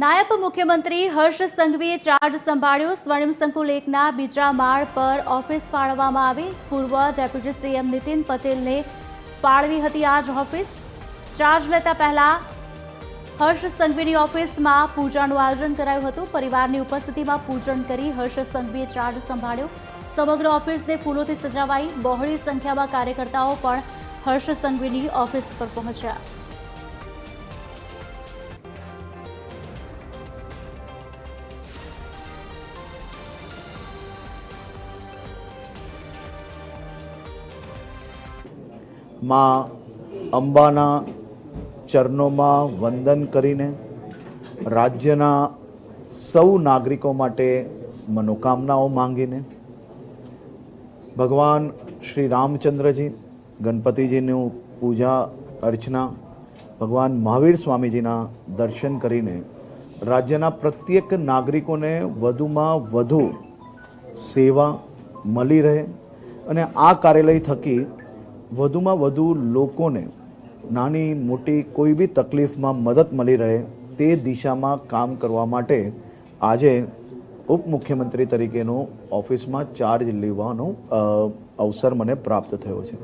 નાયબ મુખ્યમંત્રી હર્ષ સંઘવીએ ચાર્જ સંભાળ્યો। સ્વર્ણિમ સંકુલ એકના બીજા માળ પર ઓફિસ ફાળવવામાં આવી। પૂર્વ ડેપ્યુટી સીએમ નીતિન પટેલને ફાળવી હતી આ જ ઓફિસ। ચાર્જ લેતા પહેલા હર્ષ સંઘવીની ઓફિસમાં પૂજાનું આયોજન કરાયું હતું। પરિવારની ઉપસ્થિતિમાં પૂજન કરી હર્ષ સંઘવીએ ચાર્જ સંભાળ્યો। સમગ્ર ઓફિસને ફૂલોથી સજાવાઈ। બહોળી સંખ્યામાં કાર્યકર્તાઓ પણ હર્ષ સંઘવીની ઓફિસ પર પહોંચ્યા। માં અંબાના ચરણોમાં વંદન કરીને રાજ્યના સૌ નાગરિકો માટે મનોકામનાઓ માંગીને ભગવાન શ્રી રામચંદ્રજી ગણપતિજીનું પૂજા અર્ચના ભગવાન મહાવીર સ્વામીજીના દર્શન કરીને રાજ્યના પ્રત્યેક નાગરિકોને વધુમાં વધુ સેવા મળી રહે અને આ કાર્યાલય થકી વધુમાં વધુ લોકોને નાની મોટી કોઈ બી તકલીફમાં મદદ મળી રહે તે દિશામાં કામ કરવા માટે આજે ઉપમુખ્યમંત્રી તરીકેનો ઓફિસમાં ચાર્જ લેવાનો અવસર મને પ્રાપ્ત થયો છે।